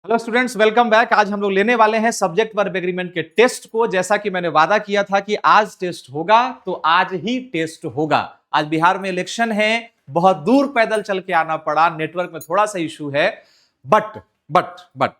Hello students, welcome back. आज हम लोग लेने वाले हैं सब्जेक्ट वर्ब एग्रीमेंट के टेस्ट को। जैसा कि मैंने वादा किया था कि आज टेस्ट होगा, तो आज ही टेस्ट होगा। आज बिहार में इलेक्शन है, बहुत दूर पैदल चल के आना पड़ा, नेटवर्क में थोड़ा सा इशू है, बट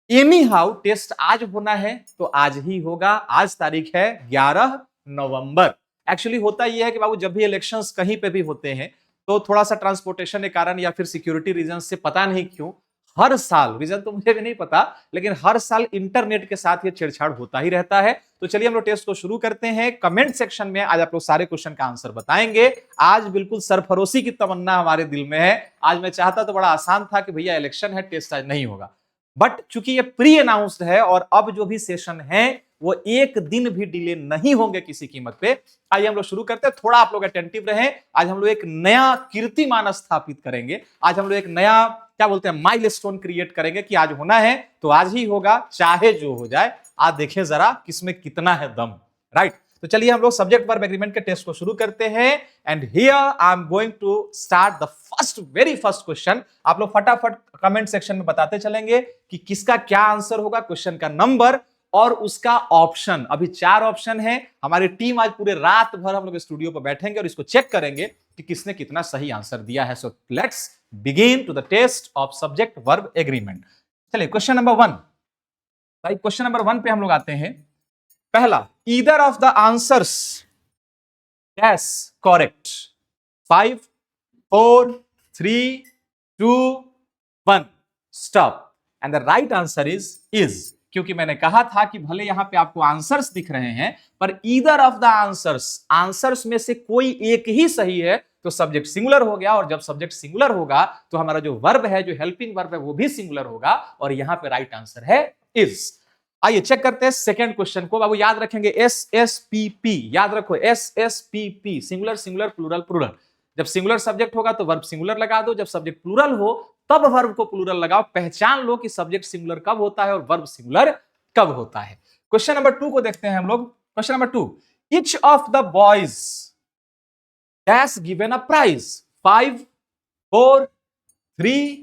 एनी हाउ टेस्ट आज होना है तो आज ही होगा। आज तारीख है 11 नवंबर। एक्चुअली होता यह है कि बाबू, जब भी इलेक्शंस कहीं पे भी होते हैं तो थोड़ा सा ट्रांसपोर्टेशन के कारण या फिर सिक्योरिटी रीजन से, पता नहीं क्यों, हर साल, रीजन तो मुझे भी नहीं पता, लेकिन हर साल इंटरनेट के साथ ये छेड़छाड़ होता ही रहता है। तो चलिए हम लोग टेस्ट को शुरू करते हैं। कमेंट सेक्शन में आज आप लोग सारे क्वेश्चन का आंसर बताएंगे। आज बिल्कुल सरफरोशी की तमन्ना हमारे दिल में है। आज मैं चाहता तो बड़ा आसान था कि भैया इलेक्शन है, टेस्ट आज नहीं होगा, बट चूंकि ये प्री अनाउंस्ड है और अब जो भी सेशन है वो एक दिन भी डिले नहीं होंगे किसी कीमत पे। आइए हम लोग शुरू करते हैं। थोड़ा आप लोग अटेंटिव रहें। आज हम लोग एक नया कीर्तिमान स्थापित करेंगे। आज हम लोग एक नया, क्या बोलते हैं, माइलस्टोन क्रिएट करेंगे कि आज होना है तो आज ही होगा, चाहे जो हो जाए। आज देखें जरा किसमें कितना है दम। राइट, तो चलिए हम लोग सब्जेक्ट वर्ब एग्रीमेंट के टेस्ट को शुरू करते हैं। And here I am going to start the very first question. आप लोग फटाफट कमेंट सेक्शन में बताते चलेंगे कि किसका क्या आंसर होगा, क्वेश्चन का नंबर और उसका ऑप्शन। अभी 4 ऑप्शन है। हमारी टीम आज पूरे रात भर हम लोग स्टूडियो पर बैठेंगे और इसको चेक करेंगे कि किसने कितना सही आंसर दिया है। So let's begin to the test of subject verb agreement. चलिए क्वेश्चन नंबर 1। भाई क्वेश्चन नंबर 1 पे हम लोग आते हैं। पहला, either of the answers dash correct. 5 4 3 2 1 stop. And the right answer is. क्योंकि मैंने कहा था कि भले यहां पे आपको आंसर्स दिख रहे हैं, पर ईदर ऑफ द आंसर्स में से कोई एक ही सही है तो सब्जेक्ट सिंगुलर हो गया। और जब सब्जेक्ट सिंगुलर होगा तो हमारा जो वर्ब है, जो हेल्पिंग वर्ब है, वो भी सिंगुलर होगा। और यहां पे राइट आंसर है इज। आइए चेक करते हैं सेकंड क्वेश्चन को। बाबू याद रखेंगे, SSPP याद रखो, SSPP, singular singular plural plural. जब सिंगुलर सब्जेक्ट होगा तो वर्ब सिंगुलर लगा दो, जब सब्जेक्ट प्लूरल हो तब वर्ब को प्लूरल लगाओ। पहचान लो कि सब्जेक्ट सिंगुलर कब होता है और वर्ब सिंगुलर कब होता है। क्वेश्चन नंबर 2 को देखते हैं हम लोग। Question number 2, each of the boys dash given a prize. 5 4 3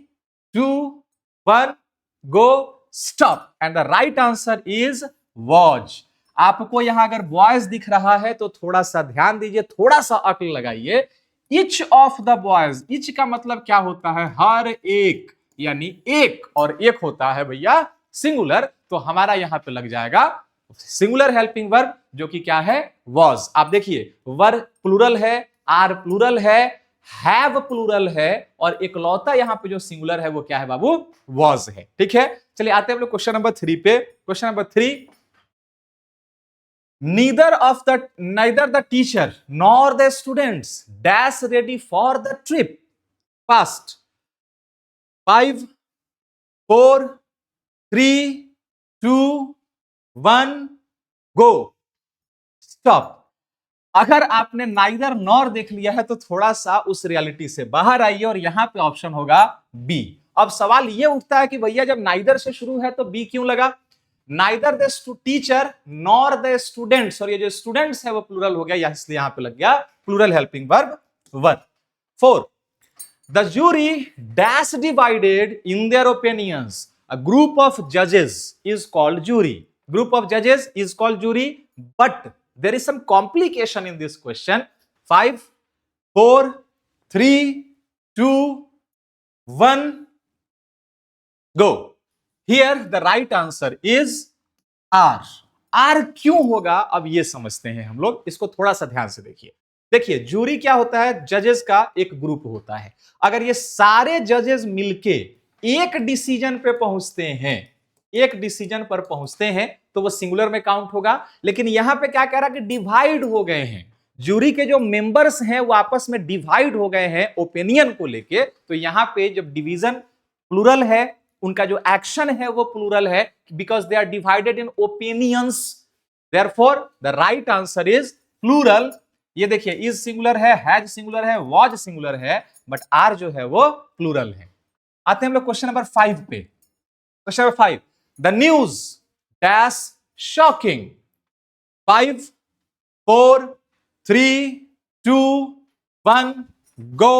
2 1 go stop. And the right answer is was. आपको यहां अगर बॉयज दिख रहा है तो थोड़ा सा ध्यान दीजिए, थोड़ा सा अक्ल लगाइए। Each of the boys, each का मतलब क्या होता है? हर एक, यानी एक, और एक होता है भैया सिंगुलर। तो हमारा यहां पे लग जाएगा सिंगुलर हेल्पिंग वर्ब, जो कि क्या है? वॉज। आप देखिए, वर्ब प्लूरल है, आर प्लूरल है, हैव प्लूरल है, और इकलौता यहां पे जो सिंगुलर है वो क्या है बाबू? वॉज है। ठीक है, चलिए आते हैं हम लोग क्वेश्चन नंबर 3 पे। Question number 3, neither the teacher nor the students dash ready for the trip fast. 5 4 3 2 1 go stop। अगर आपने नाइदर नॉर देख लिया है तो थोड़ा सा उस रियलिटी से बाहर आइए और यहां पे ऑप्शन होगा बी। अब सवाल ये उठता है कि भैया जब नाइदर से शुरू है तो बी क्यों लगा? Neither the teacher nor the students, और ये जो स्टूडेंट्स है वो प्लूरल हो गया, इसलिए यहां पे लग गया plural helping verb one. 4, the jury dash divided in their opinions. A group of judges is called jury. Group of judges is called jury, but there is some complication in this question. 5 4 3 2 1 go। Here the right answer is R। R क्यों होगा अब ये समझते हैं हम लोग, इसको थोड़ा सा ध्यान से देखिए। देखिए, जूरी क्या होता है? जजेस का एक ग्रुप होता है। अगर ये सारे जजेस मिलके एक डिसीजन पे पहुंचते हैं, एक डिसीजन पर पहुंचते हैं, तो वो सिंगुलर में काउंट होगा। लेकिन यहां पे क्या कह रहा है कि डिवाइड हो गए हैं, जूरी के जो मेंबर्स हैं वो आपस में डिवाइड हो गए हैं ओपिनियन को लेके। तो यहां पे जब डिवीजन प्लूरल है, उनका जो एक्शन है वो प्लूरल है, because they are divided in opinions. Therefore the right answer is plural. ये देखिए, इज सिंगुलर है, हैज सिंगुलर है, वॉज सिंगुलर है, बट आर जो है वो प्लूरल है। आते हैं हम लोग क्वेश्चन नंबर 5 पे। Question number 5, the news dash shocking. 5 4 3 2 1 go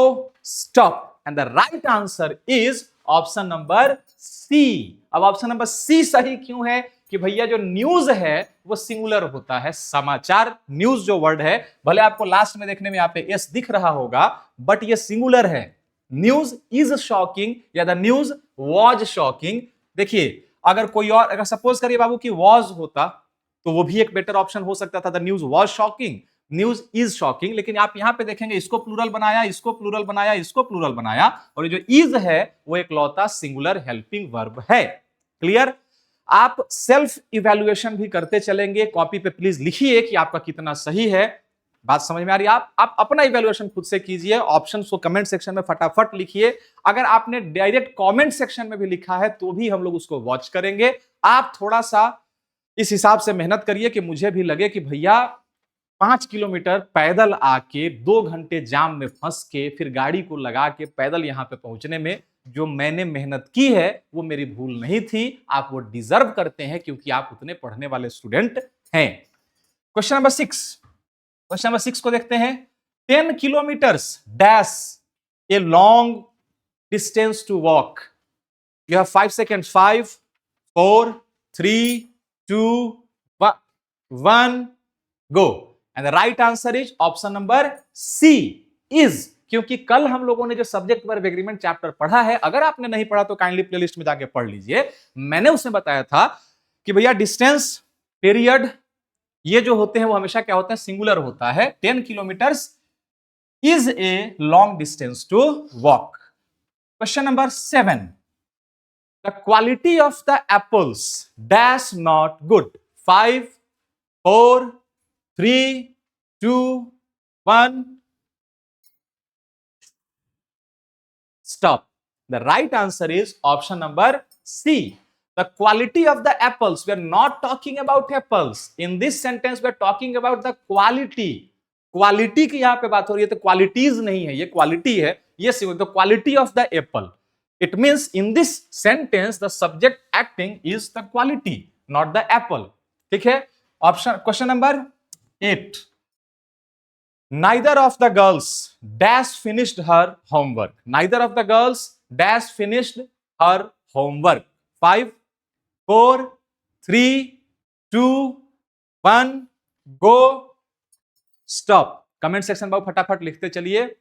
stop। And the right answer is option number C. अब ऑप्शन नंबर सी सही क्यों है कि भैया जो न्यूज है वो सिंगुलर होता है, समाचार न्यूज जो वर्ड है, भले आपको लास्ट में देखने में यहाँ पे एस दिख रहा होगा, बट ये सिंगुलर है। न्यूज इज शॉकिंग या द न्यूज वॉज शॉकिंग। देखिए अगर कोई और, अगर सपोज करिए बाबू कि वॉज होता तो वो भी एक बेटर ऑप्शन हो सकता था, the news was shocking, news is shocking. लेकिन आप यहां पे देखेंगे इसको प्लूरल बनाया, इसको प्लूरल बनाया, इसको प्लूरल बनाया, और ये जो इज है वो एक लौता सिंगुलर हेल्पिंग वर्ब है। क्लियर? आप सेल्फ इवैल्यूएशन भी करते चलेंगे, कॉपी पे प्लीज लिखिए कि आपका कितना सही है। बात समझ में आ रही है? आप अपना इवैल्यूएशन खुद से कीजिए, ऑप्शंस को कमेंट सेक्शन में फटाफट लिखिए। अगर आपने डायरेक्ट कमेंट सेक्शन में भी लिखा है तो भी हम लोग उसको वॉच करेंगे। आप थोड़ा सा इस हिसाब से मेहनत करिए कि मुझे भी लगे कि भैया 5 किलोमीटर पैदल आके 2 घंटे जाम में फंस के फिर गाड़ी को लगा के पैदल यहां पे पहुंचने में जो मैंने मेहनत की है वो मेरी भूल नहीं थी। आप वो डिजर्व करते हैं क्योंकि आप उतने पढ़ने वाले स्टूडेंट हैं। क्वेश्चन नंबर 6, क्वेश्चन नंबर 6 को देखते हैं। 10 kilometres dash a long distance to walk. You have 5 seconds. 5 4 3 2 1 go. And the right answer is option number C, is. क्योंकि कल हम लोगों ने जो सब्जेक्ट वर्ब एग्रीमेंट चैप्टर पढ़ा है, अगर आपने नहीं पढ़ा तो काइंडली प्लेलिस्ट में जाके पढ़ लीजिए। मैंने उसमें बताया था कि भैया डिस्टेंस, पीरियड, ये जो होते हैं वो हमेशा क्या होता है? सिंगुलर होता है। 10 kilometres is a long distance to walk. Question number 7, the quality of the apples dash not good. 5 4 3 2 1 stop. The right answer is option number C. The quality of the apples. We are not talking about apples. In this sentence, we are talking about the quality. Quality की यहां पे बात हो रही है, तो qualities नहीं है, ये quality है। Yes, the quality of the apple. It means in this sentence, the subject acting is the quality, not the apple. ठीक है? Option, question number 8. Neither of the girls dash finished her homework. Neither of the girls dash finished her homework. 5 4 3 2 1 go. Stop. Comment section में फटाफट लिखते चलिए।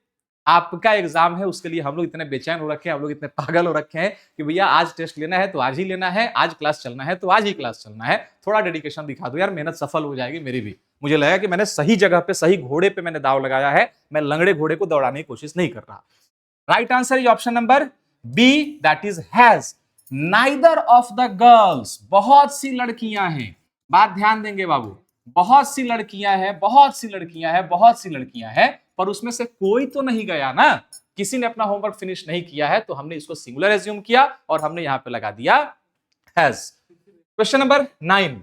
आपका exam है, उसके लिए हम लोग इतने बेचैन हो रखे हैं, हम लोग इतने पागल हो रखे हैं कि भैया आज टेस्ट लेना है तो आज ही लेना है, आज क्लास चलना है तो आज ही क्लास चलना है। थोड़ा डेडिकेशन दिखा दो यार, मेहनत सफल हो जाएगी मेरी भी। मुझे लगा कि मैंने सही जगह पे, सही घोड़े पे मैंने दाव लगाया है, मैं लंगड़े घोड़े को दौड़ाने की कोशिश नहीं कर रहा। Right answer is option number B, that is has. Neither of the girls, बहुत सी लड़कियां हैं, बात ध्यान देंगे बाबू, बहुत सी लड़कियां हैं, बहुत सी लड़कियां हैं, बहुत सी लड़कियां हैं, पर उसमें से कोई तो नहीं गया ना, किसी ने अपना होमवर्क फिनिश नहीं किया है, तो हमने इसको सिंगुलर एज्यूम किया और हमने यहां पे लगा दिया has. Question number 9,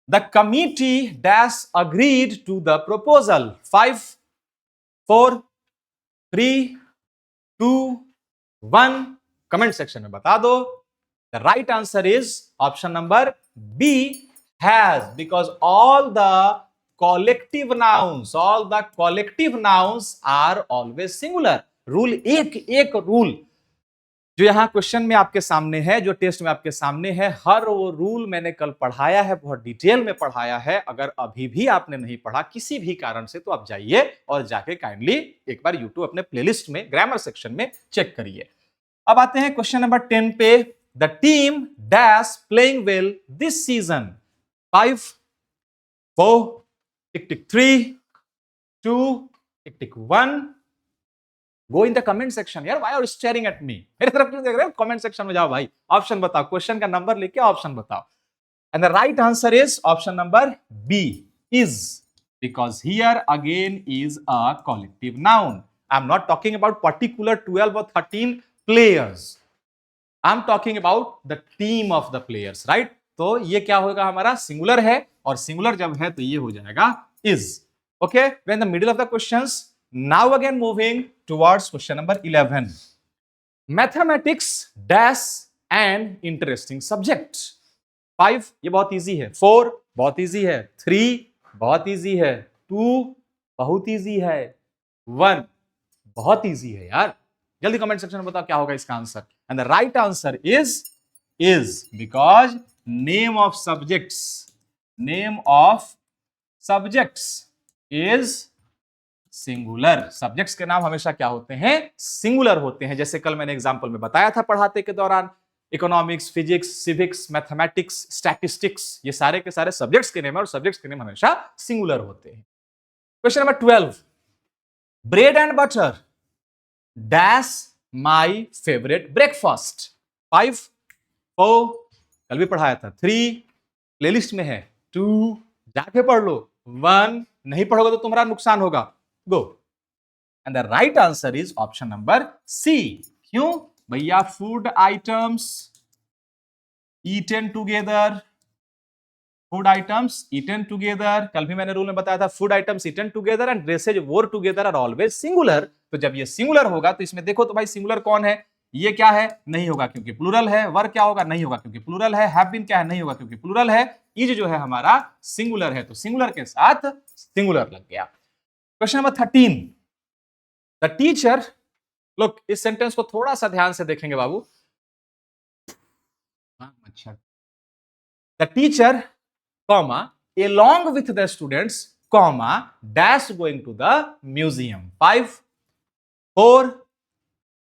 the committee dash agreed to the proposal. 5 4 3 2 1 comment section में बता दो। The right answer is option number B, has, because all the collective nouns are always singular. Rule एक रूल जो यहां क्वेश्चन में आपके सामने है, जो टेस्ट में आपके सामने है, हर वो रूल मैंने कल पढ़ाया है, बहुत डिटेल में पढ़ाया है। अगर अभी भी आपने नहीं पढ़ा किसी भी कारण से, तो आप जाइए और जाके काइंडली एक बार यूट्यूब अपने प्लेलिस्ट में ग्रामर सेक्शन में चेक करिए। अब आते हैं क्वेश्चन नंबर 10 पे। The team dash playing well this season. 5 4 tick tick 3 2 tick tick 1 go in the comment section. यार why are you staring at me? मेरे तरफ क्यों देख रहे हो? कमेंट सेक्शन में जाओ भाई, ऑप्शन बताओ, क्वेश्चन का नंबर लेके ऑप्शन बताओ। And the right answer is option number B, is, because here again is a collective noun. I'm not talking about particular 12 or 13 players. I'm talking about the team of the players, right? तो ये क्या होगा, हमारा singular है, और singular जब है तो ये हो जाएगा is. Okay, we're in the middle of the questions. Now again moving towards question number 11. Mathematics dash an interesting subject. 5 ये बहुत इजी है, 4 बहुत इजी है, 3 बहुत इजी है, 2 बहुत इजी है, 1 बहुत इजी है। यार जल्दी कमेंट सेक्शन में बताओ क्या होगा इसका answer. And the right answer is because name of subjects is singular. Subjects के नाम हमेशा क्या होते हैं? सिंगुलर होते हैं। जैसे कल मैंने एग्जांपल में बताया था पढ़ाते के दौरान, economics, physics, civics, mathematics, statistics, ये सारे के सारे सब्जेक्ट्स के नेम है और सब्जेक्ट्स के नेम हमेशा सिंगुलर होते हैं। Question number 12, bread and butter dash my favourite breakfast. 5, 4, कल भी पढ़ाया था, 3, प्लेलिस्ट में है, 2, जाके पढ़ लो, 1, नहीं पढ़ोगे तो तुम्हारा नुकसान होगा। Go. And the right answer is option number C. क्यों भैया? Food items eaten together, food items eaten together, कल भी मैंने रूल में बताया था, food items eaten together and dresses worn together are always singular. तो जब ये सिंगुलर होगा तो इसमें देखो तो भाई सिंगुलर कौन है? ये क्या है? नहीं होगा क्योंकि प्लूरल है। वर क्या होगा? नहीं होगा क्योंकि प्लूरल है। हैव बीन क्या है? नहीं होगा क्योंकि प्लूरल है। इज जो है हमारा सिंगुलर है, तो सिंगुलर के साथ सिंगुलर लग गया। Question number 13, the teacher, look इस सेंटेंस को थोड़ा सा ध्यान से देखेंगे बाबू। अच्छा, the teacher comma along with the students comma dash going to the museum। 5, 4,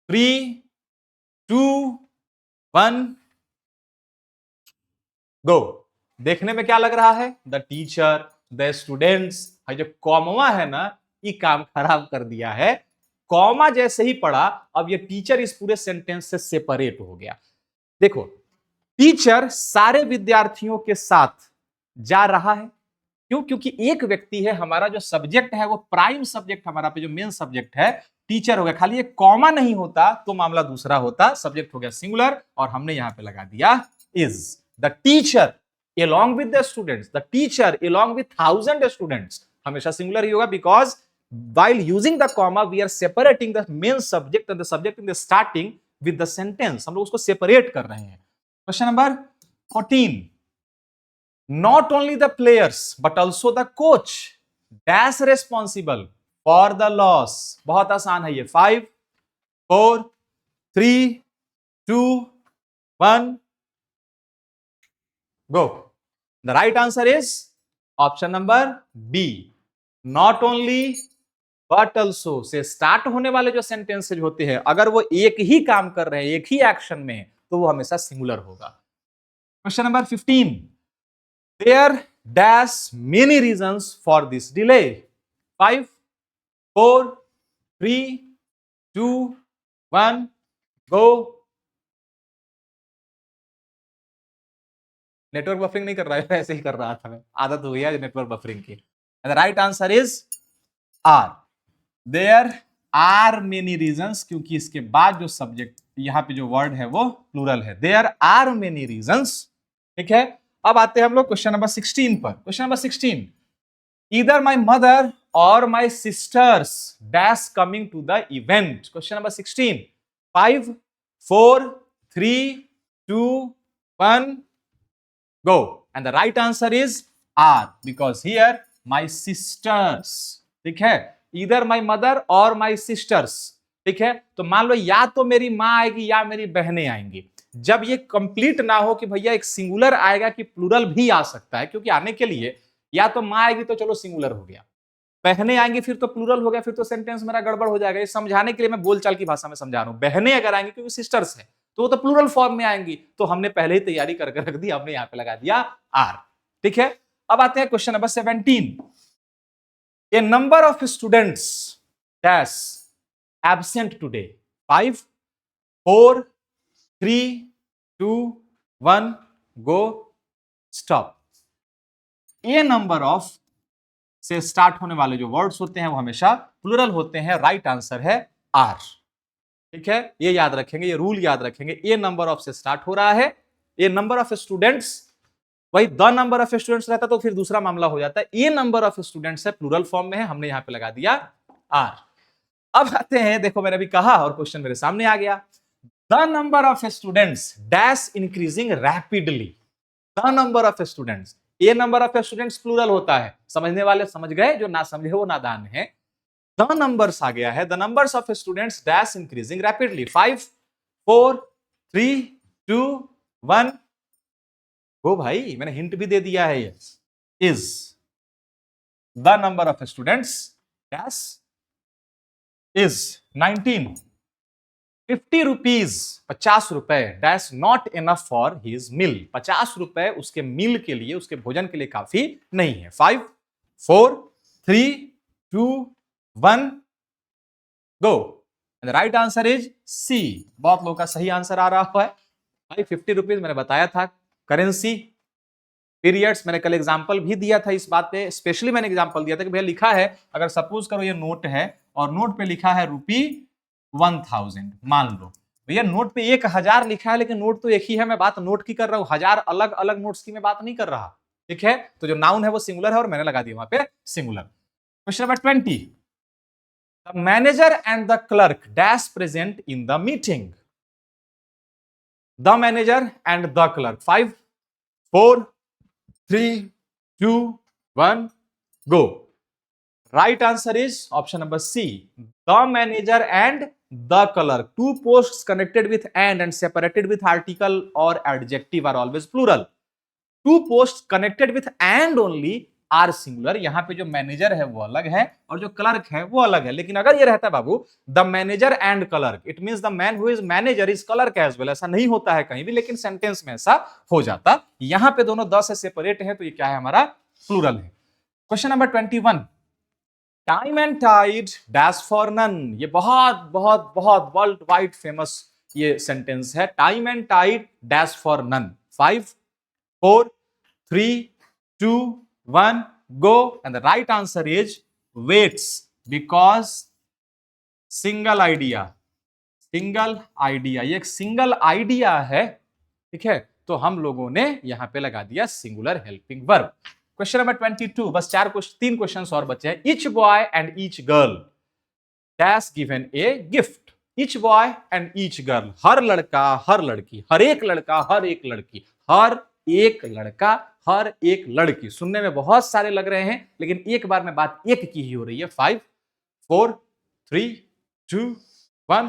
3, 2, 1, go। देखने में क्या लग रहा है? The teacher, the students. जो कॉमा है ना, ये काम खराब कर दिया है। कॉमा जैसे ही पढ़ा, अब ये टीचर इस पूरे सेंटेंस से सेपरेट हो गया। देखो, टीचर सारे विद्यार्थियों के साथ जा रहा है। क्यों? क्योंकि एक व्यक्ति है, हमारा जो सब्जेक्ट है वो प्राइम सब्जेक्ट, हमारा पे जो मेन सब्जेक्ट है टीचर हो गया। खाली एक कॉमा नहीं होता तो मामला दूसरा होता, सब्जेक्ट हो गया सिंगुलर और हमने यहां पे लगा दिया is. The teacher along with the students, the teacher along with 1000 students, हमेशा सिंगुलर ही होगा because while using the comma we are separating the main subject and the subject in the starting with the sentence। हम लोग उसको separate कर रहे हैं। Question number 14, not only the players but also the coach dash responsible for the loss। बहुत आसान है ये। 5, 4, 3, 2, 1, go। the right answer is option number B, not only but also से स्टार्ट होने वाले जो सेंटेंसेज होते हैं, अगर वो एक ही काम कर रहे हैं, एक ही एक्शन में, तो वो हमेशा सिंगुलर होगा। Question number 15, there dash many reasons for this delay। 5, 4, 3, 2, 1, go। Network buffering नहीं कर रहा है, ऐसे ही कर रहा था मैं, आदत हो गया नेटवर्क बफरिंग की। And the right answer is are. There are many reasons, क्योंकि इसके बाद जो सब्जेक्ट यहां पे जो वर्ड है वो प्लूरल है। There are many reasons. ठीक है, अब आते हैं हम लोग क्वेश्चन नंबर 16 पर। Question number 16, either my mother और my sisters dash coming to the event. Question number 16, 5, 4, 3, 2, 1, go। and the right answer is R, because here my sisters। ठीक है, either my mother or my sisters। ठीक है, तो मान लो या तो मेरी माँ आएगी या मेरी बहनें आएंगी। जब ये कंप्लीट ना हो कि भैया एक सिंगुलर आएगा कि प्लूरल भी आ सकता है, क्योंकि आने के लिए या तो माँ आएगी तो चलो सिंगुलर हो गया, बहनें आएंगी फिर तो प्लूरल हो गया, फिर तो सेंटेंस मेरा गड़बड़ हो जाएगा। ये समझाने के लिए मैं बोलचाल की भाषा में समझा रहा हूं। बहनें अगर आएंगी क्योंकि सिस्टर्स है तो वो तो प्लूरल फॉर्म में आएंगी, तो हमने पहले ही तैयारी करके रख दी, हमने यहां पे लगा दिया आर। ठीक है, अब आते हैं question number 17, A number of students dash absent today. 5, 4, 3, 2, 1, go, stop. A number of से स्टार्ट होने वाले जो वर्ड्स होते हैं वो हमेशा प्लूरल होते हैं। राइट आंसर है आर। ठीक है, ये याद रखेंगे, ये रूल याद रखेंगे। ए नंबर ऑफ से स्टार्ट हो रहा है, ए नंबर ऑफ स्टूडेंट्स, वही द नंबर ऑफ स्टूडेंट्स रहता तो फिर दूसरा मामला हो जाता है। ए नंबर ऑफ स्टूडेंट्स है, प्लूरल फॉर्म में है, हमने यहां पे लगा दिया आर। अब आते हैं, देखो मैंने अभी कहा और क्वेश्चन मेरे सामने आ गया, the number of students dash increasing rapidly. The number of students, a number of students plural होता है, समझने वाले समझ गए, जो ना समझे वो नादान है। द नंबर्स आ गया है, the numbers of students dash increasing rapidly. 5, 4, 3, 2, 1 go भाई, मैंने हिंट भी दे दिया है। ये is the number of students dash is 19, 50 rupees, 50 रुपए dash not enough for his meal, 50 रुपए उसके मील के लिए, उसके भोजन के लिए काफी नहीं है। 5, 4, 3, 2, 1 go. And the right answer is C. बहुत लोगों का सही आंसर आ रहा है भाई। 50 रुपीज मैंने बताया था करेंसी। पीरियड्स मैंने कल एग्जांपल भी दिया था इस बात पे, स्पेशली मैंने एग्जांपल दिया था कि भैया लिखा है, अगर सपोज करो ये नोट है और नोट पे लिखा है ₹1000, मान लो भैया नोट पे 1000 लिखा है, लेकिन नोट तो एक ही है, मैं बात नोट की कर रहा हूं, 1000 अलग अलग नोट्स की मैं बात नहीं कर रहा। ठीक है, तो जो नाउन है वो सिंगुलर है और मैंने लगा दिया वहां पे singular. Question number 20, the manager and the clerk dash present in the meeting. The manager and the clerk. 5, 4, 3, 2, 1 go. Right answer is option number C. The manager and the clerk. Two posts connected with and separated with article or adjective are always plural. Two posts connected with and only are singular. यहां पे जो manager है वो अलग है और जो clerk है वो अलग है। लेकिन अगर ये रहता है Babu the manager and clerk, it means the man who is manager is clerk as well. ऐसा नहीं होता है कहीं भी, लेकिन सेंटेंस में ऐसा हो जाता। यहां पे दोनों द से सेपरेट है, तो ये क्या है हमारा प्लूरल है। Question number 21, time and tide dash for none. ये बहुत बहुत बहुत वर्ल्ड वाइड फेमस ये सेंटेंस है, time and tide dash for none. 5, 4, 3, 2, 1 go. And the right answer is waits, because single idea, single idea, ये एक single idea है। ठीक है, तो हम लोगों ने यहां पे लगा दिया singular helping verb. Question number 22, बस 3 क्वेश्चंस और बचे हैं। Each boy and each girl dash given a gift. Each boy and each girl, हर लड़का हर लड़की, हर एक लड़का हर एक लड़की, हर एक लड़का हर एक लड़की। सुनने में बहुत सारे लग रहे हैं, लेकिन एक बार में बात एक की ही हो रही है। 5, 4, 3, 2, 1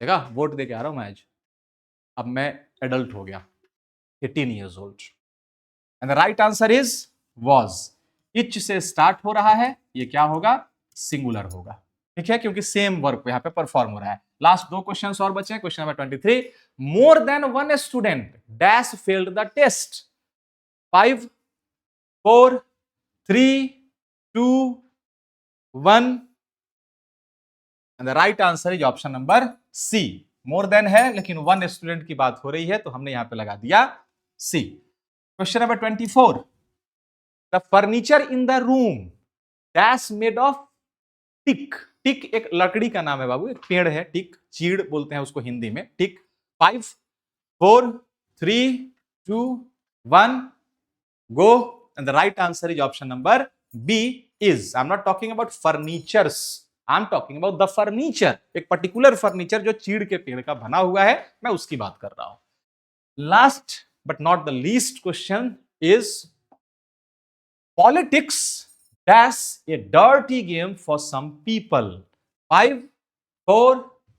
देखा, वोट दे के आ रहा हूं मैं आज। अब मैं एडल्ट हो गया, 18 years old. And the right answer is was. Etch से स्टार्ट हो रहा है, ये क्या होगा, सिंगुलर होगा। ठीक है, क्योंकि सेम वर्क यहां पे परफॉर्म हो रहा है। लास्ट 2 क्वेश्चंस और बचे हैं। Question number 23, more than 1 student dash failed the test. 5, 4, 3, 2, 1 and the right answer is option number C. More than है, लेकिन 1 स्टूडेंट की बात हो रही है, तो हमने यहां पे लगा दिया C. Question number 24, the furniture in the room dash made of teak. Teak एक लकड़ी का नाम है बाबू, एक पेड़ है, टिक, चीड़ बोलते हैं उसको हिंदी में, टिक। 5, 4, 3, 2, 1 go. And the right answer is option number B is. I'm not talking about furnitures, I'm talking about the furniture. एक पर्टिकुलर फर्नीचर जो चीड़ के पेड़ का बना हुआ है, मैं उसकी बात कर रहा हूं। Last but not the least question is politics dash a dirty game for some people. 5, 4,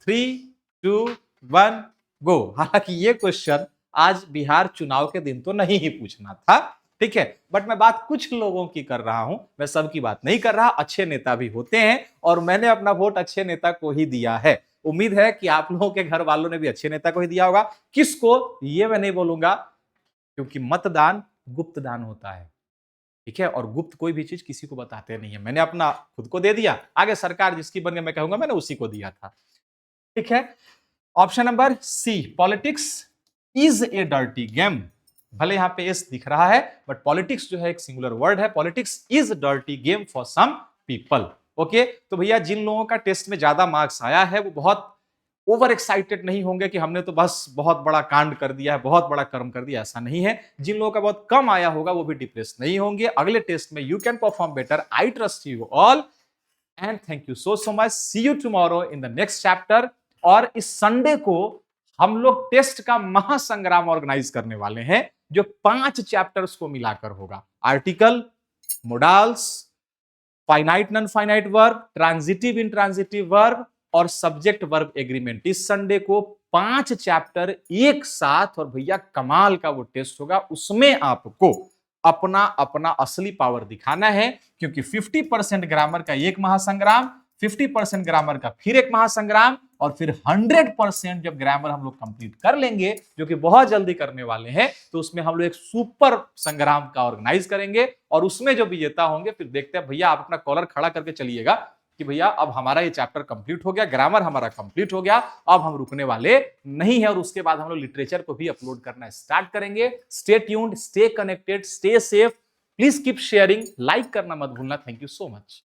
3, 2, 1 go. हालांकि ये क्वेश्चन आज बिहार चुनाव के दिन तो नहीं ही पूछना था, ठीक है, बट मैं बात कुछ लोगों की कर रहा हूं, मैं सबकी बात नहीं कर रहा। अच्छे नेता भी होते हैं और मैंने अपना वोट अच्छे नेता को ही दिया है। उम्मीद है कि आप लोगों के घर वालों ने भी अच्छे नेता को ही दिया होगा। किसको, ये मैं नहीं बोलूंगा, क्योंकि मतदान गुप्त दान होता है। ठीक है, और गुप्त कोई भी चीज किसी को बताते नहीं है। मैंने अपना खुद को दे दिया, आगे सरकार जिसकी बन गई मैं कहूंगा मैंने उसी को दिया था। ठीक है, option number C, politics is a dirty game. भले यहां पे एस दिख रहा है, बट पॉलिटिक्स जो है एक सिंगुलर वर्ड है। Politics is dirty game for some people. Okay, तो भैया जिन लोगों का टेस्ट में ज्यादा मार्क्स आया है वो बहुत ओवर एक्साइटेड नहीं होंगे कि हमने तो बस बहुत बड़ा कांड कर दिया है, बहुत बड़ा कर्म कर दिया, ऐसा नहीं है। जिन लोगों का बहुत कम आया होगा वो भी डिप्रेस नहीं होंगे। अगले टेस्ट में you can perform better. I trust you all and thank you so much. See you tomorrow in the next chapter. और इस संडे को हम लोग टेस्ट का महासंग्राम ऑर्गेनाइज करने वाले हैं, जो 5 चैप्टर्स को मिलाकर होगा। Article, modals, finite non finite verb, transitive intransitive verb और सब्जेक्ट वर्ब एग्रीमेंट। इस संडे को 5 चैप्टर एक साथ, और भैया कमाल का वो टेस्ट होगा। उसमें आपको अपना अपना असली पावर दिखाना है, क्योंकि 50% ग्रामर का एक महासंग्राम, 50% ग्रामर का फिर एक महासंग्राम, और फिर 100% जब ग्रामर हम लोग कंप्लीट कर लेंगे, जो कि बहुत जल्दी करने वाले हैं, तो उसमें हम लोग एक सुपर संग्राम का ऑर्गेनाइज करेंगे, और उसमें जो विजेता होंगे फिर देखते हैं। भैया आप अपना कॉलर खड़ा करके चलिएगा कि भैया अब हमारा ये चैप्टर कंप्लीट हो गया, ग्रामर हमारा कंप्लीट हो गया, अब हम रुकने वाले नहीं है, और उसके बाद हम लोग लिटरेचर को भी अपलोड करना स्टार्ट करेंगे। Stay tuned, stay connected, stay safe, please keep sharing, like करना मत भूलना। Thank you so much.